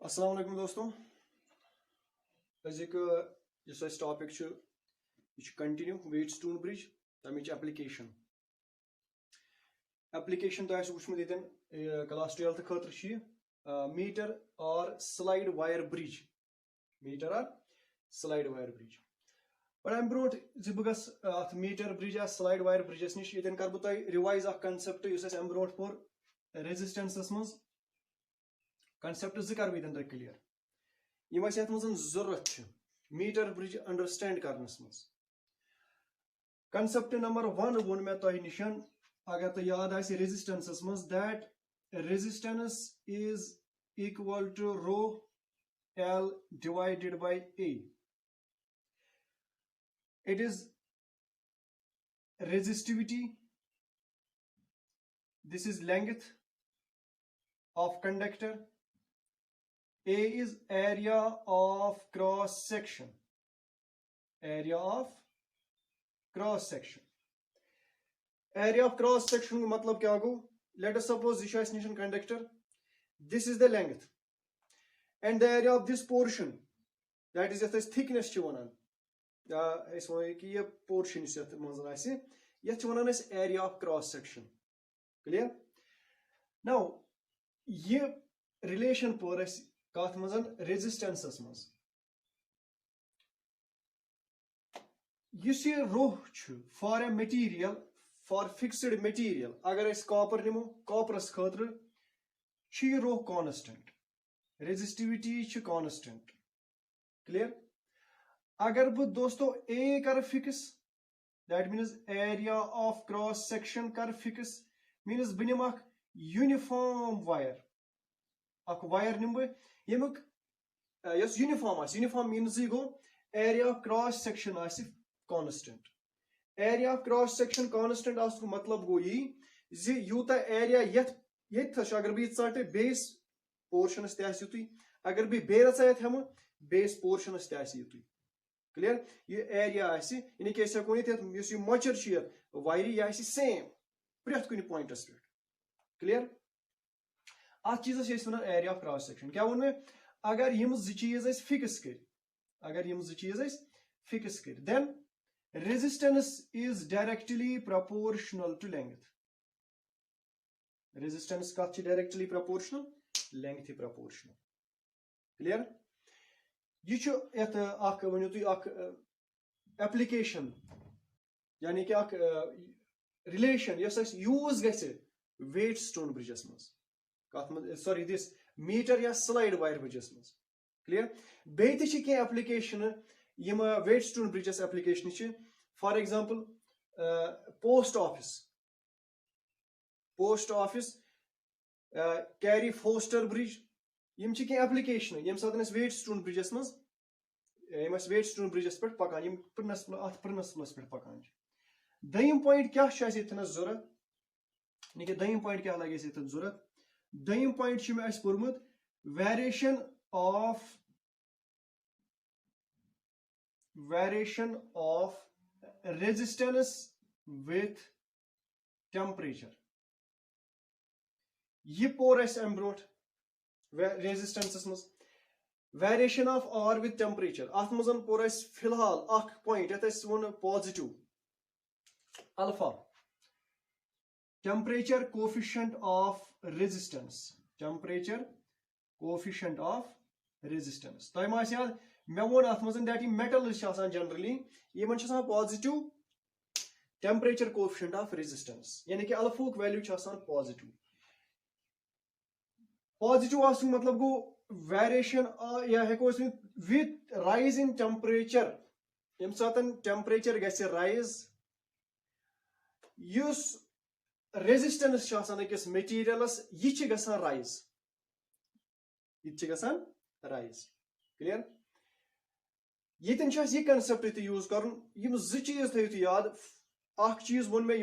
अस्सलाम वालेकुम दोस्तों अजिक इस topic continue Wheatstone bridge तमिच एप्लीकेशन तो वुचमुत ये क्लास 12th खतर मीटर और स्लाइड वायर ब्रिज पर अम ब्रो बस अत मीटर ब्रिज या स्लाइड वायर ब्रिजस नश ये कर बह रिवाइज कंसेप्ट अम ब्रो पोर रेजिस्टेंस मज कंसेप्ट कर बह क्लियर यम ये जरूरत मीटर ब्रिज अंडरस्टैंड करनस मज कंसेप्ट नंबर 1 वोन मे तुह निशान अगर तुम याद आए रेजिस्टेंस मज that resistance is equal to rho L divided by A it is resistivity, this is length of conductor, A is area of cross section, area of cross section मतलब क्या गो, let us suppose this is conductor, this is the length and the area of this portion, that is the thickness कि ये portion वन area of cross section clear now ये relation पोर कत मज resistance मज ये rho for a material for fixed material अगर कॉपर निमो कॉपरस खतर यह rho constant resistivity constant clear अगर बह दोस्तों ए कर fix that means area of cross section कर फिक्स मीन्स बह निम यूनिफॉर्म वायर निम बह यमुक यूनिफॉर्म मीन्स गो area of cross section constant area of cross section constant मतलब गो यी यूता एरिया ये अगर बह टे बेस पोर्शनस तुत अगर बह बे रचा हम बेस पोर्शनस तुत क्लियर ये एरिया यानी कि वो मचर वायरी यह सेम प्रेथ कुन पॉइंटस पे क्लियर अत चीज़ वन एरिया ऑफ क्रॉस सेक्शन क्या वो अगर यम चीज फिक्स कर then resistance is directly proportional to length resistance कत directly proportional length proportional clear यह वनो तुम एप्लीकेशन यानी कि रिलेशन यूज ग वेट स्टोन ब्रिजस मज सॉरी दिस मीटर या स्लाइड वायर ब्रिजस मज क्लियर बे एप्लीकेशन यम वेट स्टोन ब्रिजस application for example post office Carey Foster bridge यम एप्लीकेशन यम सात वेट स्टोन ब्रिजस मज वेट स्टोन ब्रिजस पे पकान प्रिंसिपलस पे पकान दयम पॉइंट क्या जरूरत यानी कि दयम पॉइंट क्या लगे जरूरत दयम पॉइंट मे पोर्मुत variation of resistance with temperature यह पोर अम ब्रो रेजिस्टेंस मज variation of R with temperature अत मज पोर फिलहाल पॉइंट ये वो positive alpha temperature coefficient of resistance तुम याद मे वो अत मज that metal generally in positive temperature coefficient of resistance यानी कि अल्फुक वैल्यू पॉजिटिव मतलब गो वेरिएशन या विथ राइज इन टेम्परेचर यम सात टेम्परेचर गसे राइज युस रेजिस्टेंस अकिस मटीरियलस यह राइज क्लियर ये कंसेप्ट यूज कर चीज थो याद चीज वो मे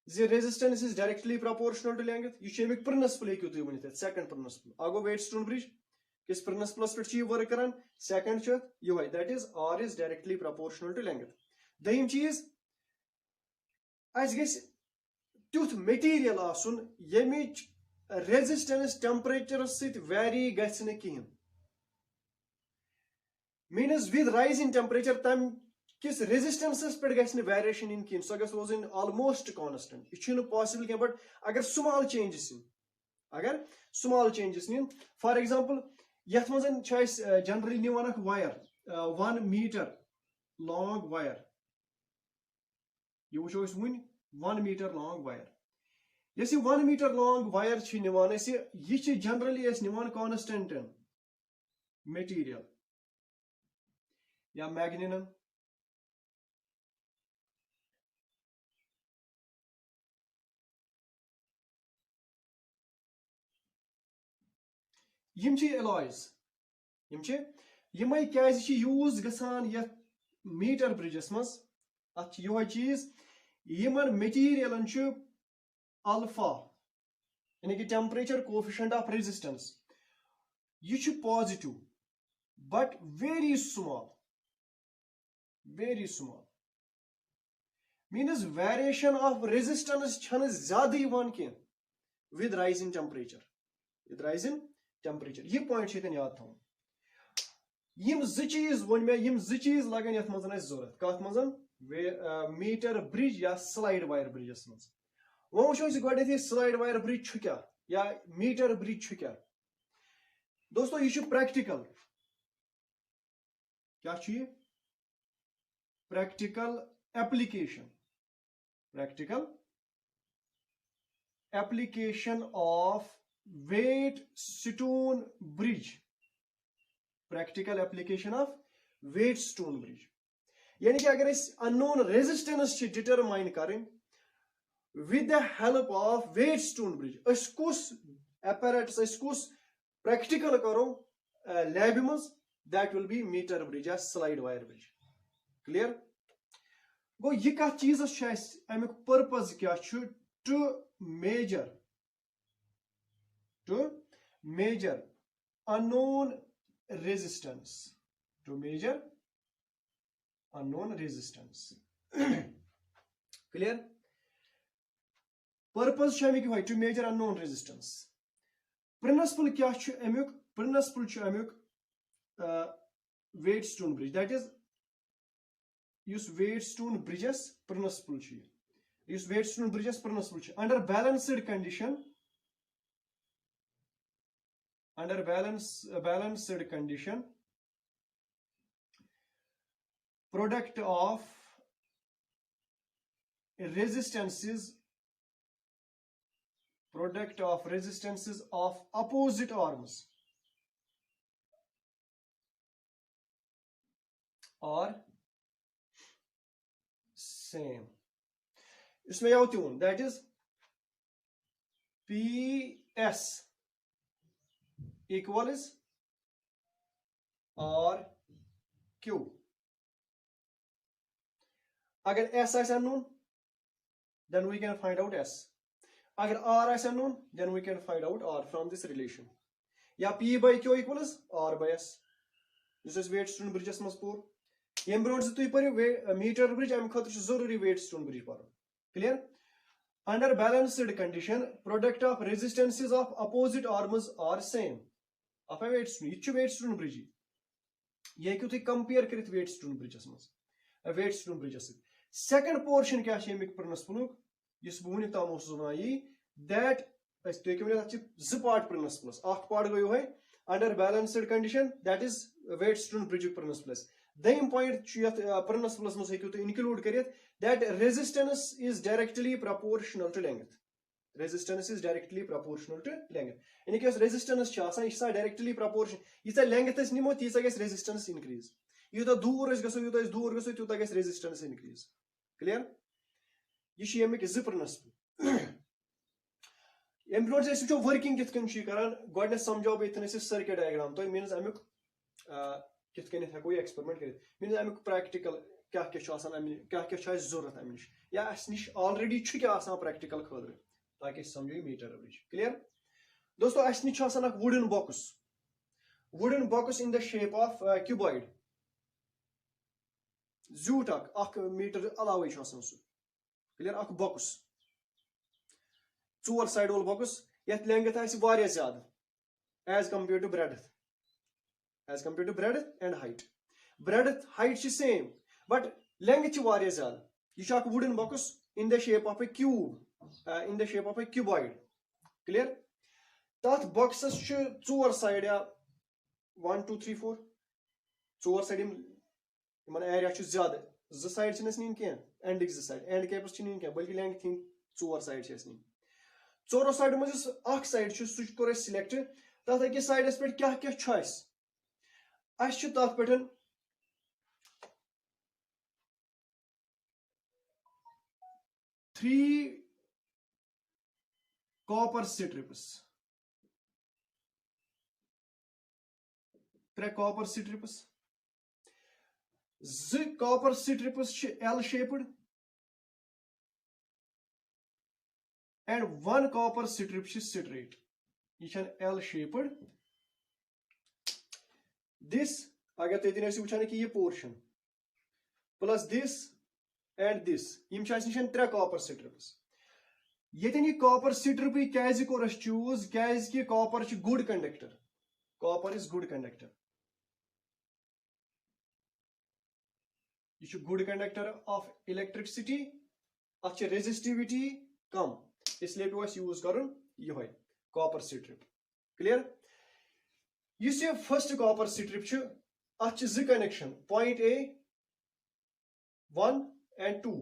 ये resistance is directly proportional to length यह प्रिंसिपल हेकू तुम वन सेकंड प्रिंसिपल गो वेट स्टोन ब्रिज किस प्रिंसिपलस पे वर्क कर सेकंड ये that is R is directly proportional to length दयम चीज तुथ मटीरियल यमिच resistance temperature sit vary gachne kihin. Means with rise in temperature tam kis resistances ped gachne variation in kihin. So gas was in almost constant. It is possible ke, but agar small changes in, agar small changes in, for example, yath mazan chais generally niwan ak wire 1 meter long wire. You shows win 1 meter long wire. Yes, 1 meter long wire chi niwan is ye generally as niwan constant in material. Ya magnesium. Yim chi alloys. Yim chi yimai kyaz chi use gasan ya meter bridges mas at yo cheese yiman material anchu alpha, yani ki temperature coefficient of resistance, you should positive, but very small, means variation of resistance chhan zyada yiwan ke with rise in temperature, ye point chetan yaad thawun. Yim zı cheez won me, yim zı cheez lagan yath mazan as zorat kath mazan meter bridge ya slide wire bridges maz. वो वुचो गो slide wire bridge क्या या metre bridge क्या. दोस्तों ये practical, क्या practical application of Wheatstone bridge, practical application of Wheatstone bridge. यानी कि अगर इस अननोन रेजिस्टेंस डिटरमाइन करें with the help of weight stone bridge, अस कुस apparatus, अस कुस practical करो lab में, that will be meter bridge या slide wire bridge. Clear? गो ये क्या चीज़ है अमिक purpose क्या छु to measure unknown resistance, Clear? Purpose to measure unknown resistance. Principle kya amuk? Principle amuk weight stone bridge. That is, use weight stone bridges principle. Use weight stone bridges principle. Under balanced condition, product of resistances of opposite arms are same. इसमें क्या होती है? That is PS equals RQ. अगर S is unknown, then we can find out S. Agar R is unknown, then we can find out R from this relation. Ya P by Q equals R by S. This is weight stone bridges mas pur. Yem broad se tu pari meter bridge am khatr zaruri weight stone bridge par. Clear? Under balanced condition, product of resistances of opposite arms are same. Of a weight stone, each weight stone bridge. Ye kyu thi compare karit weight stone bridges mas. A weight stone bridges. Second portion kya she mik principle. Yus buni tamos zunai that as to zip part principles. Acht part go hai under balanced condition, that is weight stone bridge principles. Then point principles must include karit that resistance is directly proportional to length. In case resistance chasa is directly proportional. Is a length is nimo tisa gets resistance increase. You the dur is gaso, you the dur gaso, you the resistance increase. Clear? This is a zipper principle. Employees is working kit can she karan godness some job itne se circuit diagram. So it means amuk kit can hakoi experiment kare. Means amuk practical kya kya asan kya kya zorat amnish. Ya asnish already chu kya asan practical khadre. ताकि समझो meter bridge. Clear? दोस्तों asnish asan a wooden box. Wooden box in the shape of cuboid. Zutak ak meter alawi asan su. Clear? Ak box. Two side wall box. यथ length आसि वारिया ज्यादा as compared to breadth and height. Breadth height is same but length is वारिया ज्यादा. This is a wooden box in the shape of a cube, in the shape of a cuboid. Clear? That boxes should four side ya 1 2 3 4 four side in area should ज्यादा. The sides in नहीं क्या end is the side end caps नहीं क्या बल्कि length थी four sides है नहीं. Four side में जिस आख side should switch करे select that है कि side इस पर क्या choice. As should that pattern 3 copper strips. 3 copper strips. Z copper strips L shaped and 1 copper strip is straight. Each an L shaped. This agar te dine se wuchane ki ye portion plus this and this. Yim chas nishan 3 copper strips. Yeten ye copper strip yi kaise ko ras choose kaise ki copper is good conductor. Copper is good conductor. You should good conductor of electricity. Acha resistivity come. इसलिए पे use करुन यह copper strip. Clear? इस first copper strip अत connection point A 1 and 2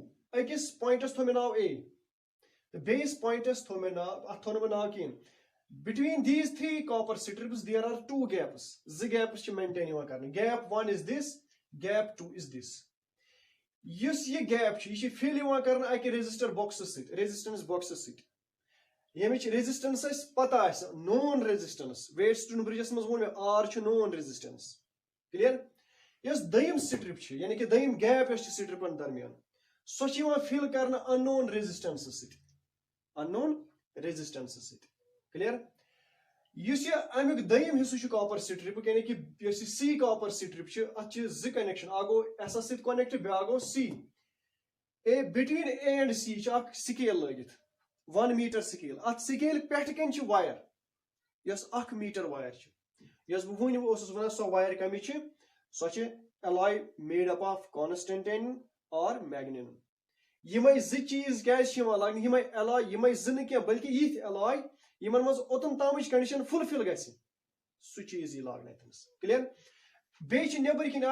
अकिस पॉइंटस थो मे नाव A the base pointers throw me now again. Between these 3 copper strips there are 2 gaps. The gaps maintain gap 1 is this, gap 2 is this. Yes, ये gap ये fill resistor box resistance box यमिच resistance पता known resistance Wheatstone bridges मज वो R known resistance. Clear? Yes, दयम strip यानी कि दयम gap stripन दरमियान सो fill unknown resistance unknown resistance. Clear? Yus ये अमुक दयम हिस्सु copper strip यानी कि C copper strip अच्छे Z connection आगो ऐसा सित connect ब्यागो C A between A and C chalk scale लगित 1 meter scale at scale पेट कन च wire यस 1 meter wire च यस बुहुन ओसस वना सो wire कमी च सो च alloy made up of constantine or magnetin. यमय Z चीज क्या शिमा लगन यमय alloy यमय Z के बल्कि यिथ alloy यमन मज ओतन तामच कंडीशन फुलफिल गसी सु चीज लागनस. क्लियर? बे च नेबर किन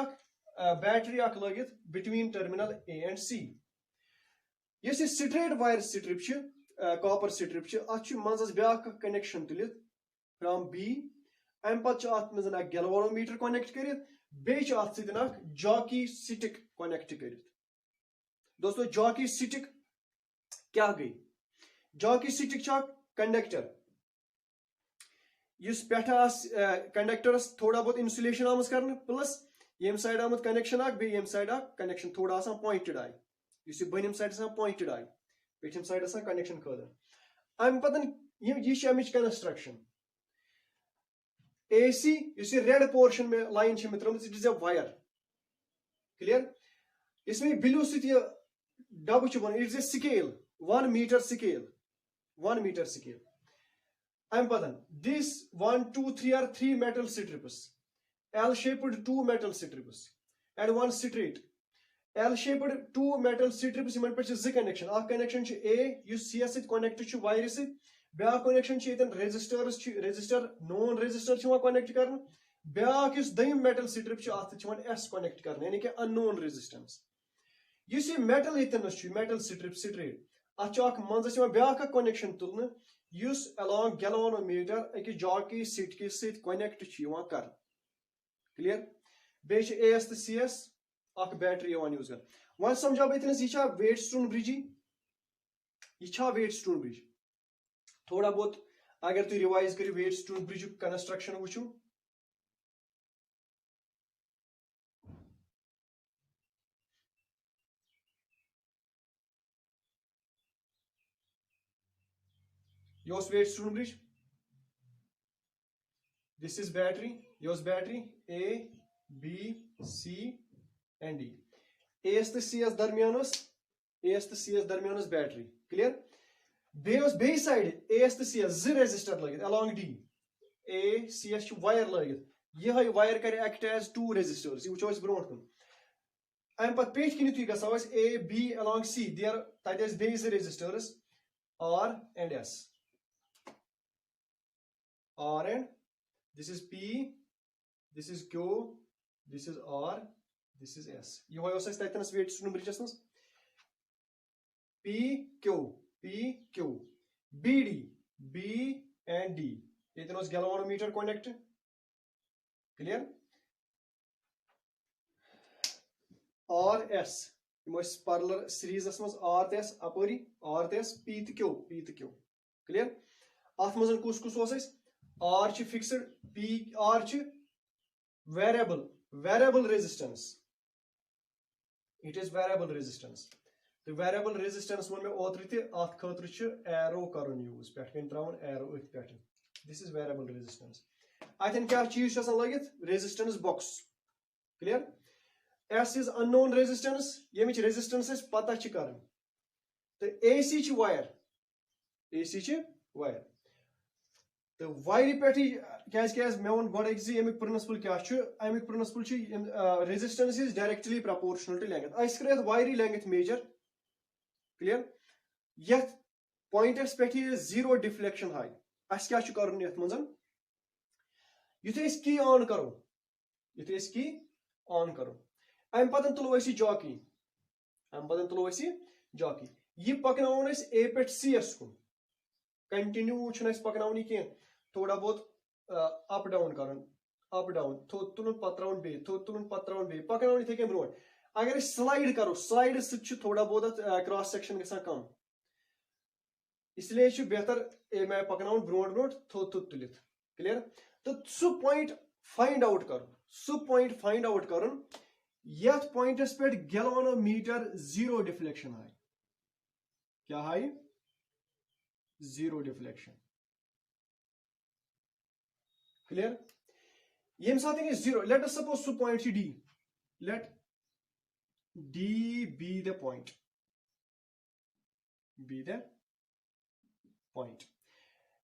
बैटरी अख लगित between terminal A and C. Yes straight wire strip copper strip अत मज ब्या कनेक्शन तुलित from B अम पत अत मज गैल्वेनोमीटर कनेक्ट करित बे अत सत जॉकी स्टिक कनेक्ट करित. दोस्तों जॉकी स्टिक क्या गई? जॉकी स्टिक कंडक्टर इस पे कंडक्टरस थोड़ा बहुत इंसुलेशन आम कर प्लस यम साइड आमुत कनेक्शन यम साइड कनेक्शन थोड़ा पॉइंटेड आई इस बनिम साइड पॉइंटेड आई पेठम साइड कनेक्शन खर अम पतन यह अमिच कंस्ट्रक्शन AC इस रेड पोर्शन में लाइन में त्रुमत it is a wire. Clear? इसमें ब्लू सह डब it is a scale 1 meter scale 1 meter scale. I'm patan this 1 2 3 are 3 metal strips L shaped 2 metal strips and 1 straight L shaped 2 metal strips इमन पे Z connection आ connection A यस C सहित connect छु wire सहित ब्या connection यतन resistors resistor known resistor छु connect करन ब्या किस दयम metal strip छु आत छु S connect करन यानी कि unknown resistance. यस metal यतन छु metal strip straight अचाक मंजस ब्या कनेक्शन तुलने यूस along galvanometer अकि जॉकी सीट के सहित कनेक्ट कर. क्लियर? बे AS तो CS अक बैटरी यूज कर. वन समझा बतनस यह वेटस्टोन ब्रिज यह वेटस्टोन ब्रिज थोड़ा बहुत अगर तुम रिवाइज करो वेटस्टोन ब्रिज कंस्ट्रक्शन वो Yours Wheatstone bridge. This is battery. Yours battery A, B, C, and D. A is the CS darmiyanas. A is the CS darmiyanas battery. Clear? Bay side S तो सी जो resistor लगित along D A C S wire लगित यह wire कर act as 2 resistors यह वो brought कुन अम पे पेट किन यु गो A B along C देर तत बे resistors R and S R and this is P, this is Q, this is R, this is S यह तथनस वेट ब्रिजस मज P Q B D B and D ये galvanometer connect clear R S parlour series मज R तो S अपरी R तो S P तो Q clear अत मज कुस R fixed P R variable resistance it is variable resistance तो variable resistance वो मे ओत्र अत खतर एरो कर यूज पे त्रावन एरो अथ पे दिस इज वेरिएबल रेजिस्टेंस अतन क्या चीज लगित resistance box clear S is unknown resistance यमिच रेजिस्टेंस पता कर तो AC वायर तो वायर पे मे वो गोक प्रिंसिपल क्या अमिक principle resistance is directly proportional to length अस कर वायर लेंथ मेजर क्लियर ये पॉइंटस पे जीरो डिफ्लेक्शन हाई अस क्या कर युथे की ऑन करो अम पत तुलो जॉकी यह पकन ए पे सी एस कुन कंटिन्यू पकन कह थोड़ा बहुत अप डाउन थोद तुलन पत त्रावन बे थोद तुलन पत त्रावन बे पकन इथे कन ब्रो अगर स्लाइड करो स्लाइड सह थोड़ा बहुत क्रॉस सेक्शन गसान कम इसलिए बेहतर मैं पकन ब्रो थोद तुलित क्लियर तो सह पॉइंट फाइंड आउट कर यथ पॉइंटस पे गैल्वानोमीटर जीरो डिफ्लेक्शन हाई क्या हाई जीरो डिफ्लेक्शन क्लियर ये साथ जीरो लेट अस सपोज सह point D let D be the point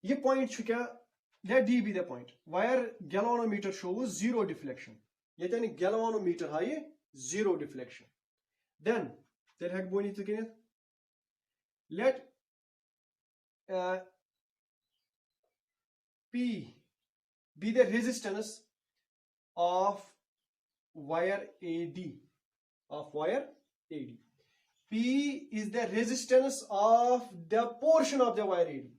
ये पॉइंट क्या let D be the point where galvanometer shows zero deflection ये galvanometer high zero deflection then तेल हेक बोनी तो कह let P be the resistance of wire AD P is the resistance of the portion of the wire AD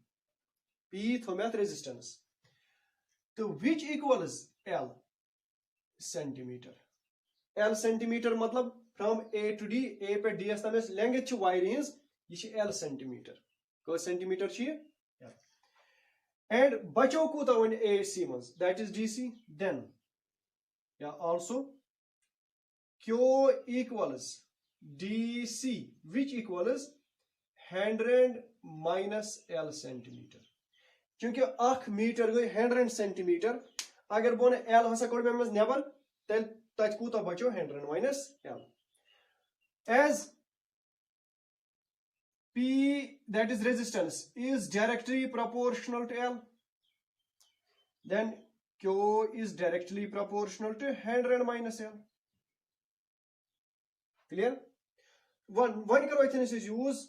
P thomet resistance तो which equals L centimeter मतलब from A to D A पे D S तमें length wire is ये L centimeter कौन centimeter ये and बचो कूता one AC मज that is DC then also Q equals DC which equals 100 minus L centimeter क्योंकि अख मीटर गई 100 सेंटीमीटर अगर बोन L हसा कोड में मज नेबर तेल तत कूता बचो 100 minus L as P that is resistance is directly proportional to L then Q is directly proportional to 100 minus L clear one करो इथन use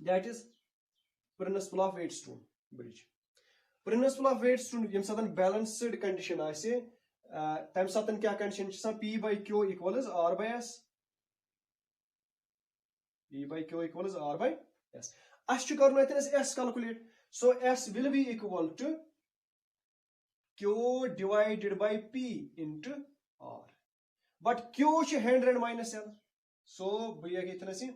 that is principle of Wheatstone bridge principle of Wheatstone यम सातन balanced condition आसे तम सातन क्या condition P by Q equals R by S P by Q equals R by S अस करना S calculate so S will be equal to Q divided by P into R but Q 100 minus L so bhaiya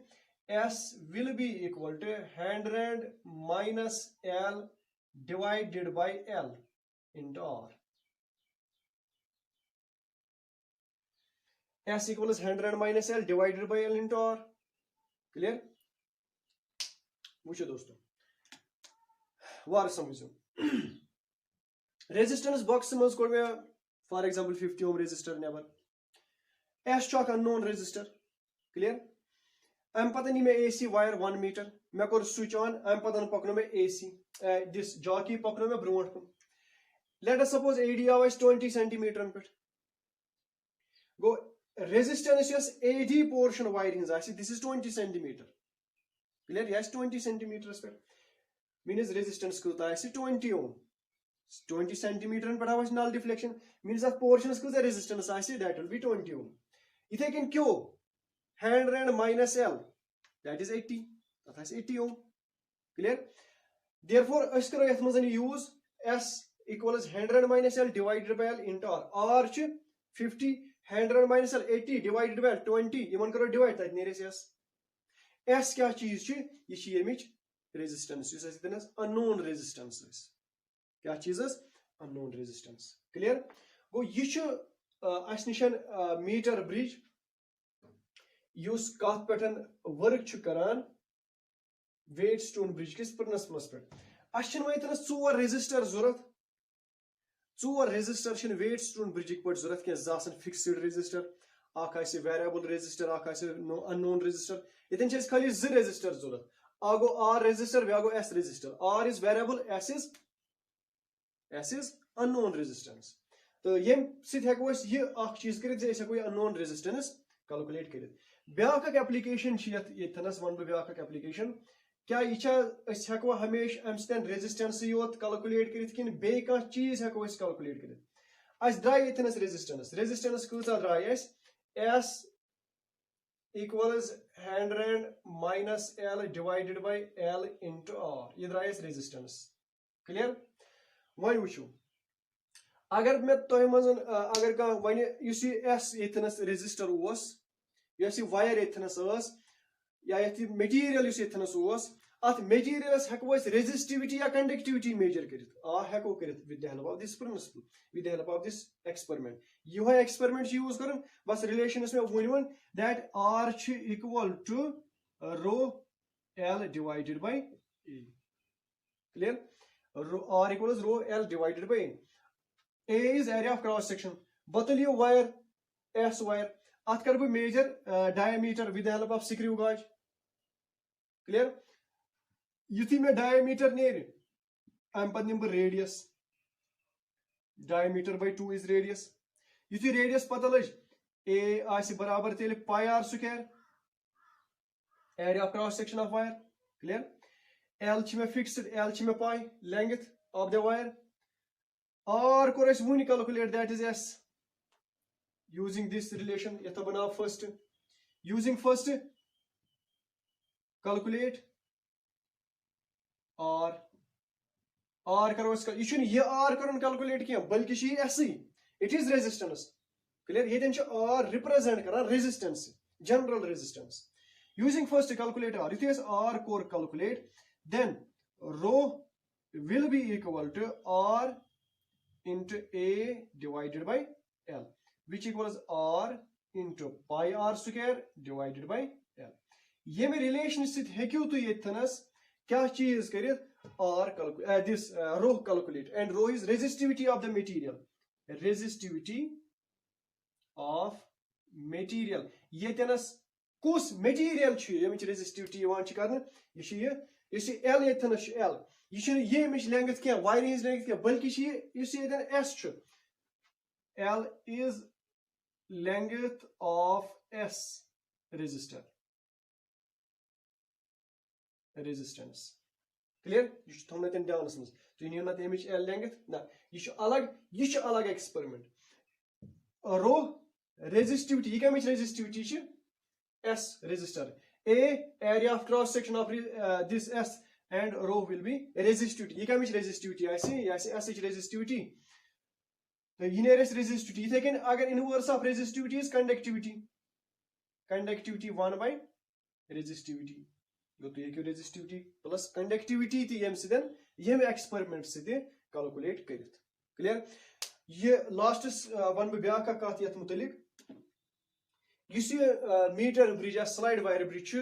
S will be equal to 100 minus L divided by L into R S equals 100 minus L divided by L into R clear वुचो दोस्तों वार समझो resistance box मज कोड में for example 50 ohm resistor नेबर S चॉक unknown resistor clear अम पतन मे AC वायर 1 मीटर मे कोर स्विच ऑन अम पतन पकनो मे AC दिस जॉकी पकनो मे ब्रोट कुन लेट अस सपोज AD आव 20 सेंटीमीटर पे गो रेजिस्टेंस यस AD पोर्शन वायर हिंज आसी दिस इज 20 सेंटीमीटर क्लियर यस 20 सेंटीमीटर पे मीन्स रेजिस्टेंस कूता आसी 20 ओम 20 सेंटीमीटर पे आव नल डिफ्लेक्शन मीन्स अथ पोर्शनस कूता रेजिस्टेंस आसी दैट विल बी 20 ओम इथे कन क्यों 100 minus L that is 80 that is 80 ohm clear therefore us karo yath mazan use S equals 100 minus L divided by L into R ch 50 100 minus L 80 divided by 20 iman karo divide tat neres S kya cheez ch ye ch yemich resistance yus as tenas unknown resistance is kya cheez is unknown resistance clear go ye ch as nishan meter bridge use कथ पे work करान wait stone bridge किस प्रिंसिपलस पे वतन 4 resistor जरूरत 4 resistor wait stone bridge पे जरूरत कह fixed resistor variable resistor unknown resistor इतन खाली 2 रेजिस्टर जरूरत गो R रेजिस्टर बे गो S resistor R is variable S is unknown resistance तो यम सको यह चीज कर अननोन रेजिस्टेंस कैलकुलेट कर ब्याक एप्लिकेशन वन बह ब्याक एप्लिकेशन क्या यह हेको हमेश अम सतन रेजिस्टेंस योत कैलकुलेट कर बे कह चीज हेको कैलकुलेट कर द्राय ये रेजिस्टेंस कूचा द्राय S equals 100 minus L divided by L into R ये द्राय रेजिस्टेंस क्लियर वन वुचो अगर मे तुम मज अगर कह वन S ये रेजिस्टर यस वायर यथनस या मटीरियल यथनस अत मटीरियलस हेको रेजिस्टिविटी या कंडक्टिविटी मेजर कर हेको कर with the help of this principle with the help of this experiment यह एक्सपेरिमेंट यूज कर बस रिलेशन मे वन that R equal to rho L divided by A clear R equals rho L divided by A is area of cross section बतल wire S wire अत कर measure diameter with help of screw gauge clear युथी मे diameter नेर अम पे निम radius diameter by 2 is radius युथी रेडियस पता लज A आसि बराबर तेल pi R square area of cross section of wire clear L मे फिक्स्ड L मे pi length of the wire R कोर one calculate that is S using this relation yatha bana first using first calculate R karo iska ye R karon calculate kiya balki shi S it is resistance clear ye den R represent kara resistance general resistance using first calculate R if is R core calculate then rho will be equal to R into A divided by L which equals R into pi R square divided by L. ये में relation सित है क्यों तो ये थनस क्या चीज करिए R this rho calculate and rho is resistivity of the material resistivity of material ये थनस कुछ material छु ये में resistivity वन ची करने ये L ये थनस L ये में length क्या wire is length क्या बल्कि ये थन S छु L is length of S resistance clear you should thumna ten down smos to you not image L length na you should alag experiment rho resistivity ye image resistivity chi S resistor A area of cross section of this S and rho will be resistivity ye image resistivity I see S is resistivity the nearest resistivity second agar inverse of resistivity is conductivity 1 by resistivity go to ye resistivity plus conductivity thi yem sidan yem experiment se calculate karit clear ye last one bya ka kath yat mutalik yus ye meter bridge slide wire bridge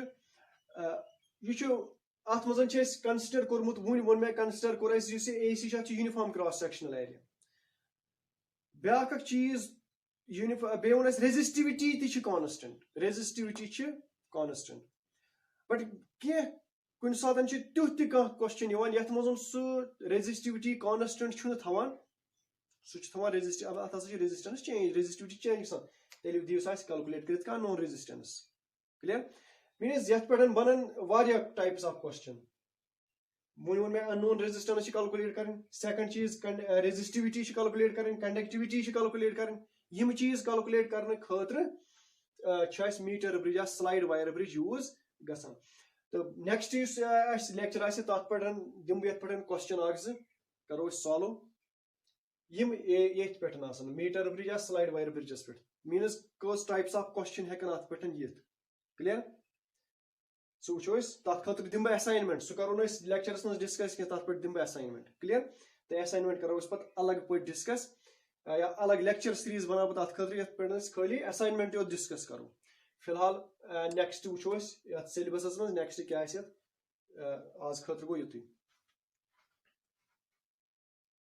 ye chu at mazan che consider kormut won me consider kor as yus AC cha uniform cross sectional area ब्याक चीज बे resistivity constant resistivity constant but कह कुन सातन तुथ question ये मज सह resistivity constant थवान सह resistive अत रेजिस्टेंस चेंज रेजिस्टिविटी चेंज तेल दिव कैलकुलेट कर नोन रेजिस्टेंस क्लियर मीनस ये पे बनन टाइप्स ऑफ क्वेश्चन वो मे अननोन रेजिस्टेंस कैलकुलेट कर सेकंड चीज रेजिस्टिविटी कैलकुलेट कर कंडक्टिविटी कैलकुलेट कर चीज कैलकुलेट करने खतर मीटर ब्रिज या स्लाइड वायर ब्रिज यूज गसान तो नेक्स्ट लेक्चर तथ पे दिम ये पे क्वेश्चन करो सॉल्व ये पे मीटर ब्रिज या स्लाइड वायर ब्रिजस पे मीनस कस टाइप्स ऑफ क्वेश्चन हेकन अत पे यिथ क्लियर सो वो तथ खतर दिम बह असाइनमेंट सह करो लेक्चरस मज डिस्कस कह तथ पे दिम बह असाइनमेंट क्लियर तो असाइनमेंट करो पे अलग पे डिस्कस या अलग लेक्चर सीरीज बना बह तथ खतर पे खाली असाइनमेंट यो डिस्कस करो फिलहाल नेक्स्ट वो सिलेबस मज नेक्स्ट क्या आज खतर गो युत।